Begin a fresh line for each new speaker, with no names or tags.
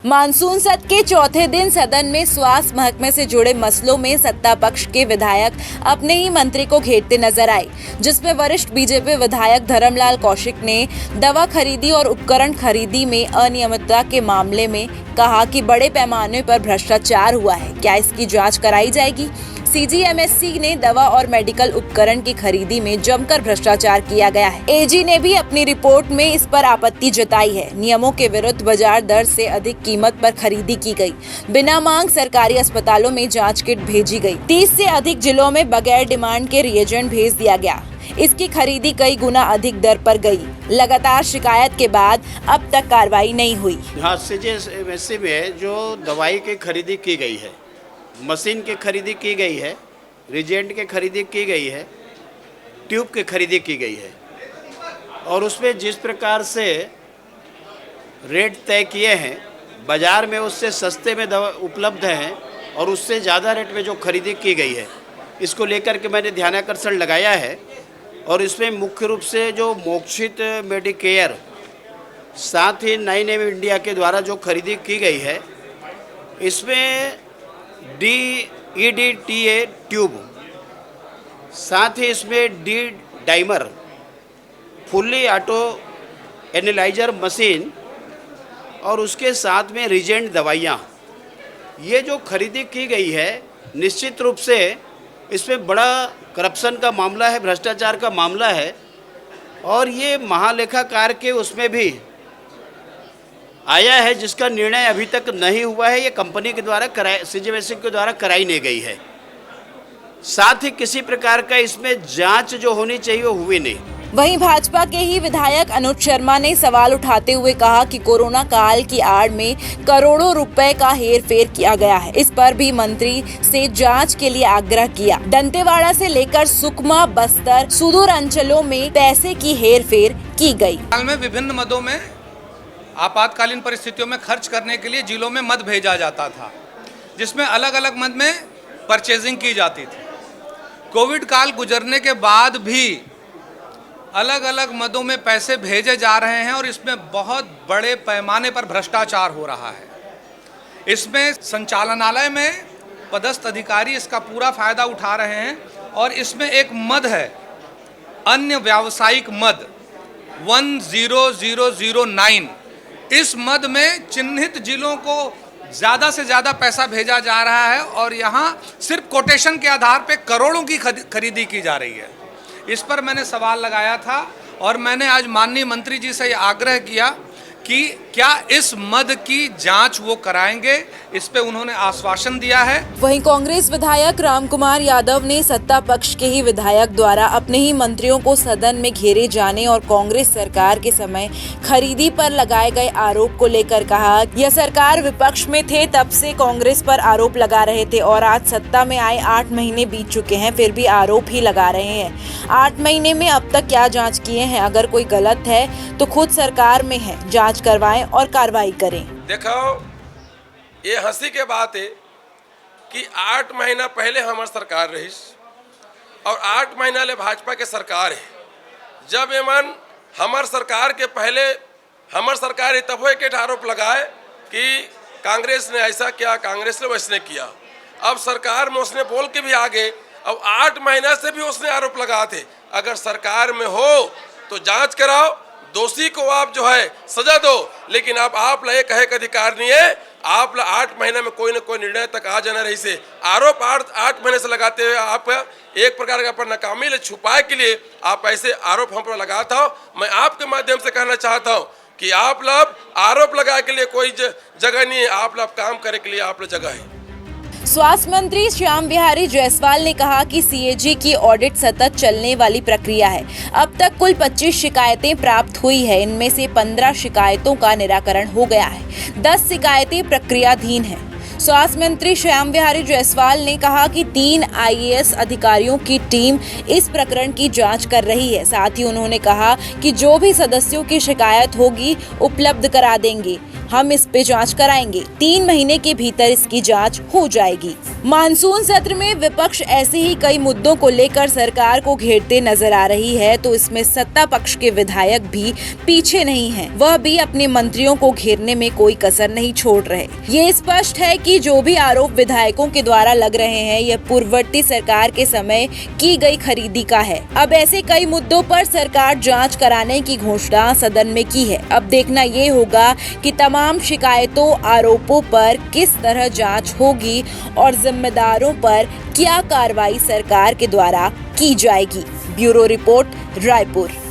Monsoon सत्र के चौथे दिन सदन में स्वास्थ्य महकमे से जुड़े मसलों में सत्ता पक्ष के विधायक अपने ही मंत्री को घेरते नजर आए, जिसमें वरिष्ठ बीजेपी विधायक धर्मलाल कौशिक ने दवा खरीदी और उपकरण खरीदी में अनियमितता के मामले में कहा कि बड़े पैमाने पर भ्रष्टाचार हुआ है। क्या इसकी जांच कराई जाएगी? सीजीएमएससी ने दवा और मेडिकल उपकरण की खरीदी में जमकर भ्रष्टाचार किया गया है। एजी ने भी अपनी रिपोर्ट में इस पर आपत्ति जताई है। नियमों के विरुद्ध बाजार दर से अधिक कीमत पर खरीदी की गई। बिना मांग सरकारी अस्पतालों में जांच किट भेजी गई। 30 से अधिक जिलों में बगैर डिमांड के रिएजेंट भेज दिया गया। इसकी खरीदी कई गुना अधिक दर पर गई। लगातार शिकायत के बाद अब तक कार्रवाई नहीं हुई।
सीजीएमएससी में जो दवाई की खरीदी की गई है, मशीन की खरीदी की गई है, रिजेंट की खरीदी की गई है, ट्यूब की खरीदी की गई है और उसमें जिस प्रकार से रेट तय किए हैं बाज़ार में उससे सस्ते में दवा उपलब्ध हैं और उससे ज़्यादा रेट में जो खरीदी की गई है, इसको लेकर के मैंने ध्यानाकर्षण लगाया है। और इसमें मुख्य रूप से जो मोक्षित मेडिकेयर साथ ही 9M इंडिया के द्वारा जो खरीदी की गई है, इसमें EDTA ट्यूब, साथ ही इसमें D dimer, fully auto analyser machine और उसके साथ में रिजेंट दवाइयाँ, ये जो खरीदी की गई है, निश्चित रूप से इसमें बड़ा करप्शन का मामला है, भ्रष्टाचार का मामला है। और ये महालेखाकार के उसमें भी आया है, जिसका निर्णय अभी तक नहीं हुआ है। ये कंपनी के द्वारा सीजीएमएससी के द्वारा कराई नहीं गई है। साथ ही किसी प्रकार का इसमें जांच जो होनी चाहिए वो हुई नहीं।
वहीं भाजपा के ही विधायक अनुज शर्मा ने सवाल उठाते हुए कहा कि कोरोना काल की आड़ में करोड़ों रुपए का हेरफेर किया गया है। इस पर भी मंत्री से जांच के लिए आग्रह किया। दंतेवाड़ा से लेकर सुकमा, बस्तर, सुदूर अंचलों में पैसे की हेरफेर की गई।
हाल में विभिन्न मदों में आपातकालीन परिस्थितियों में खर्च करने के लिए जिलों में मद भेजा जाता था, जिसमें अलग अलग मद में परचेजिंग की जाती थी। कोविड काल गुजरने के बाद भी अलग अलग मदों में पैसे भेजे जा रहे हैं और इसमें बहुत बड़े पैमाने पर भ्रष्टाचार हो रहा है। इसमें संचालनालय में पदस्थ अधिकारी इसका पूरा फायदा उठा रहे हैं और इसमें एक मद है, अन्य व्यावसायिक मद 10009। इस मद में चिन्हित जिलों को ज़्यादा से ज़्यादा पैसा भेजा जा रहा है और यहाँ सिर्फ कोटेशन के आधार पे करोड़ों की खरीदी की जा रही है। इस पर मैंने सवाल लगाया था और मैंने आज माननीय मंत्री जी से आग्रह किया कि क्या इस मद की जांच वो कराएंगे। इस पे उन्होंने आश्वासन दिया है।
वहीं कांग्रेस विधायक रामकुमार यादव ने सत्ता पक्ष के ही विधायक द्वारा अपने ही मंत्रियों को सदन में घेरे जाने और कांग्रेस सरकार के समय खरीदी पर लगाए गए आरोप को लेकर कहा, यह सरकार विपक्ष में थे तब से कांग्रेस पर आरोप लगा रहे थे और आज सत्ता में आए 8 महीने बीत चुके हैं, फिर भी आरोप ही लगा रहे हैं। 8 महीने में अब तक क्या जाँच किए हैं? अगर कोई गलत है तो खुद सरकार में है, जाँच करवाएं और कार्रवाई करें।
देखो, ये हंसी के बात है कि 8 महीना पहले हमार सरकार रही और 8 महीना ले भाजपा के सरकार है। जब एमन हमार सरकार के पहले हमार सरकार है तब एक आरोप लगाए कि कांग्रेस ने ऐसा किया, कांग्रेस ने वैसने किया। अब सरकार में उसने बोल के भी आगे, अब 8 महीना से भी उसने आरोप लगा थे। अगर सरकार में हो तो जांच कराओ, दोषी को आप जो है सजा दो, लेकिन आप ला ये कहे का अधिकार नहीं है। आप ला 8 महीने में कोई न कोई निर्णय तक आ जाना रही से आरोप 8 महीने से लगाते हुए आप एक प्रकार का पर नाकामी ले छुपाए के लिए आप ऐसे आरोप हम पर लगाता हूँ। मैं आपके माध्यम से कहना चाहता हूँ कि आप लोग आरोप लगा के लिए कोई जगह नहीं है, आप लोग काम करे के लिए आप लोग जगह है।
स्वास्थ्य मंत्री श्याम बिहारी जायसवाल ने कहा कि सीएजी की ऑडिट सतत चलने वाली प्रक्रिया है। अब तक कुल 25 शिकायतें प्राप्त हुई है। इनमें से 15 शिकायतों का निराकरण हो गया है। 10 शिकायतें प्रक्रियाधीन हैं। स्वास्थ्य मंत्री श्याम बिहारी जायसवाल ने कहा कि 3 IAS अधिकारियों की टीम इस प्रकरण की जांच कर रही है। साथ ही उन्होंने कहा कि जो भी सदस्यों की शिकायत होगी उपलब्ध करा देंगे। हम इस पे जांच कराएंगे। 3 महीने के भीतर इसकी जांच हो जाएगी। मानसून सत्र में विपक्ष ऐसे ही कई मुद्दों को लेकर सरकार को घेरते नजर आ रही है, तो इसमें सत्ता पक्ष के विधायक भी पीछे नहीं हैं। वह भी अपने मंत्रियों को घेरने में कोई कसर नहीं छोड़ रहे। ये स्पष्ट है कि जो भी आरोप विधायकों के द्वारा लग रहे हैं, यह पूर्ववर्ती सरकार के समय की गई खरीदी का है। अब ऐसे कई मुद्दों पर सरकार जांच कराने की घोषणा सदन में की है। अब देखना ये होगा कि तमाम शिकायतों, आरोपों पर किस तरह जांच होगी और जिम्मेदारों पर क्या कार्रवाई सरकार के द्वारा की जाएगी। Bureau report, Raipur.